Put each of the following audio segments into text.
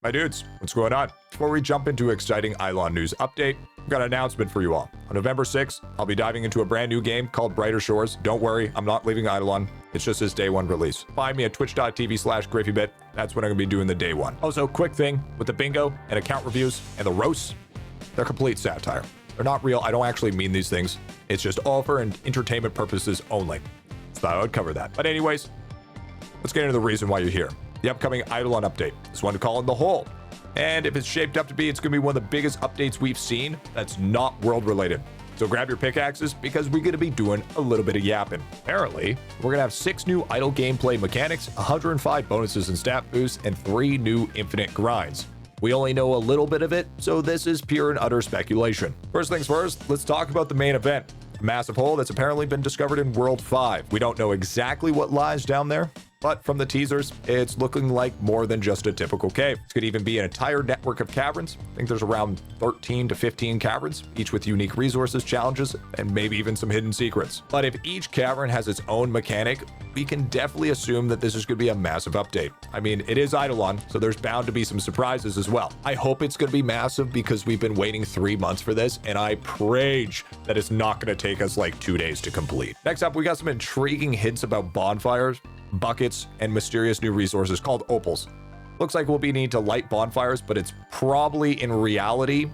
My dudes, what's going on? Before we jump into exciting IdleOn news update, I've got an announcement for you all. On November 6th, I'll be diving into a brand new game called Brighter Shores. Don't worry, I'm not leaving IdleOn. It's just his day one release. Find me at twitch.tv/GriffyBit. That's when I'm gonna be doing the day one. Also, quick thing with the bingo and account reviews and the roasts, they're complete satire. They're not real. I don't actually mean these things. It's just all for entertainment purposes only. So thought I would cover that. But anyways, let's get into the reason why you're here. The upcoming IdleOn update. This one to call in the hole. And if it's shaped up to be, it's going to be one of the biggest updates we've seen that's not world related. So grab your pickaxes because we're going to be doing a little bit of yapping. Apparently, we're going to have 6 new idle gameplay mechanics, 105 bonuses and stat boosts, and 3 new infinite grinds. We only know a little bit of it, so this is pure and utter speculation. First things first, let's talk about the main event. A massive hole that's apparently been discovered in World 5. We don't know exactly what lies down there, but from the teasers, it's looking like more than just a typical cave. This could even be an entire network of caverns. I think there's around 13 to 15 caverns, each with unique resources, challenges, and maybe even some hidden secrets. But if each cavern has its own mechanic, we can definitely assume that this is going to be a massive update. I mean, it is IdleOn, so there's bound to be some surprises as well. I hope it's going to be massive because we've been waiting 3 months for this, and I pray that it's not going to take us like 2 days to complete. Next up, we got some intriguing hints about bonfires, buckets, and mysterious new resources called opals. Looks like we'll be needing to light bonfires, but it's probably in reality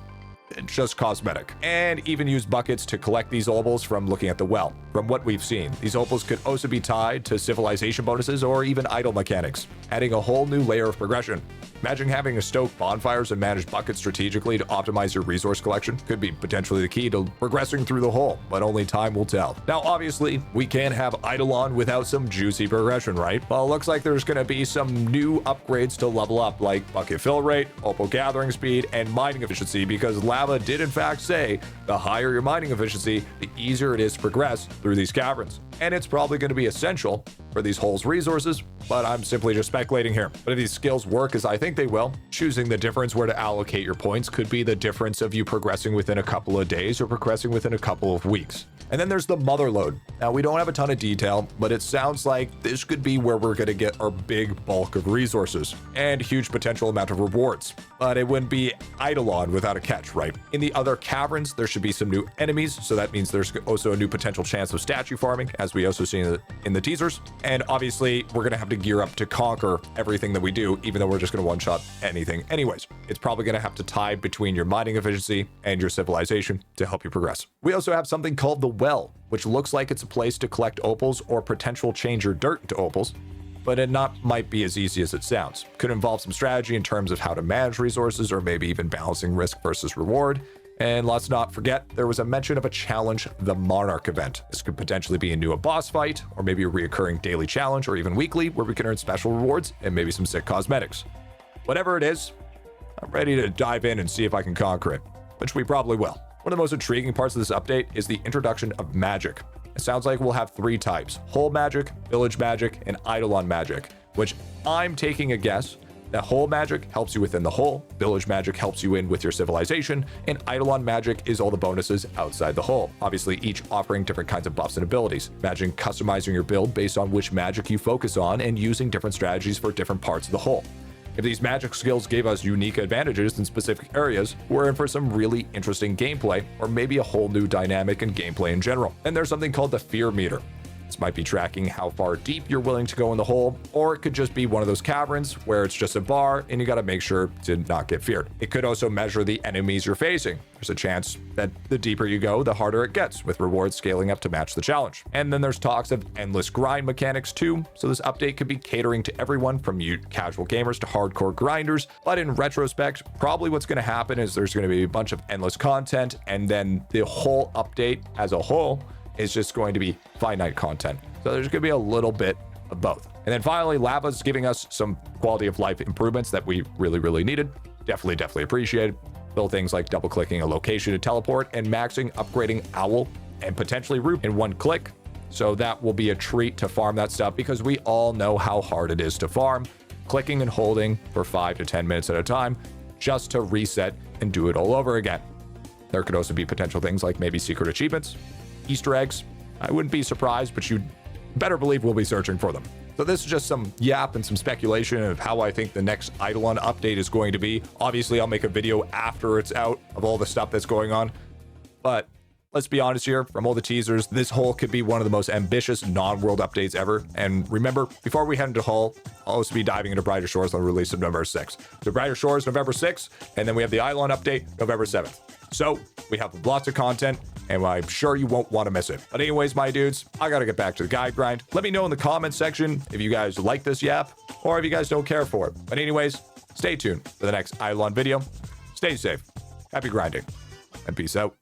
just cosmetic. And even use buckets to collect these opals from looking at the well. From what we've seen, these opals could also be tied to civilization bonuses or even idle mechanics, adding a whole new layer of progression. Imagine having to stoke bonfires and manage buckets strategically to optimize your resource collection. Could be potentially the key to progressing through the hole, but only time will tell. Now, obviously, we can't have IdleOn without some juicy progression, right? Well, it looks like there's going to be some new upgrades to level up, like bucket fill rate, opal gathering speed, and mining efficiency, because Lava did in fact say the higher your mining efficiency, the easier it is to progress through these caverns. And it's probably going to be essential for these holes' resources, but I'm simply just speculating here. But if these skills work as I think they will, choosing the difference where to allocate your points could be the difference of you progressing within a couple of days or progressing within a couple of weeks. And then there's the mother lode. Now, we don't have a ton of detail, but it sounds like this could be where we're going to get our big bulk of resources and huge potential amount of rewards. But it wouldn't be IdleOn without a catch, right? In the other caverns, there should be some new enemies, so that means there's also a new potential chance of statue farming, as we also see in the teasers. And obviously, we're going to have to gear up to conquer everything that we do, even though we're just going to one-shot anything anyways. It's probably going to have to tie between your mining efficiency and your civilization to help you progress. We also have something called the well, which looks like it's a place to collect opals or potential change your dirt into opals, but it might be as easy as it sounds. Could involve some strategy in terms of how to manage resources or maybe even balancing risk versus reward. And let's not forget, there was a mention of a challenge, the Monarch event. This could potentially be a new boss fight, or maybe a reoccurring daily challenge, or even weekly, where we can earn special rewards and maybe some sick cosmetics. Whatever it is, I'm ready to dive in and see if I can conquer it, which we probably will. One of the most intriguing parts of this update is the introduction of magic. It sounds like we'll have 3 types: hole magic, village magic, and IdleOn magic, which I'm taking a guess that hole magic helps you within the hole, village magic helps you in with your civilization, and IdleOn magic is all the bonuses outside the hole. Obviously, each offering different kinds of buffs and abilities. Imagine customizing your build based on which magic you focus on and using different strategies for different parts of the hole. If these magic skills gave us unique advantages in specific areas, we're in for some really interesting gameplay, or maybe a whole new dynamic in gameplay in general. And there's something called the fear meter. This might be tracking how far deep you're willing to go in the hole, or it could just be one of those caverns where it's just a bar and you got to make sure to not get feared. It could also measure the enemies you're facing. There's a chance that the deeper you go, the harder it gets, with rewards scaling up to match the challenge. And then there's talks of endless grind mechanics too, so this update could be catering to everyone from you casual gamers to hardcore grinders. But in retrospect, probably what's going to happen is there's going to be a bunch of endless content, and then the whole update as a whole is just going to be finite content. So there's going to be a little bit of both. And then finally, Lava's giving us some quality of life improvements that we really needed. Definitely appreciated. Little things like double clicking a location to teleport and maxing upgrading Owl and potentially Root in one click. So that will be a treat to farm that stuff, because we all know how hard it is to farm, clicking and holding for 5 to 10 minutes at a time just to reset and do it all over again. There could also be potential things like maybe secret achievements, Easter eggs. I wouldn't be surprised, but you better believe we'll be searching for them. So this is just some yap and some speculation of how I think the next IdleOn update is going to be. Obviously, I'll make a video after it's out of all the stuff that's going on. But let's be honest here, from all the teasers, this Hull could be one of the most ambitious non-world updates ever. And remember, before we head into Hull, I'll also be diving into Brighter Shores on the release of November 6th. So Brighter Shores, November 6th, and then we have the IdleOn update, November 7th. So we have lots of content, and I'm sure you won't want to miss it. But anyways, my dudes, I gotta get back to the guide grind. Let me know in the comment section if you guys like this yap, or if you guys don't care for it. But anyways, stay tuned for the next IdleOn video. Stay safe, happy grinding, and peace out.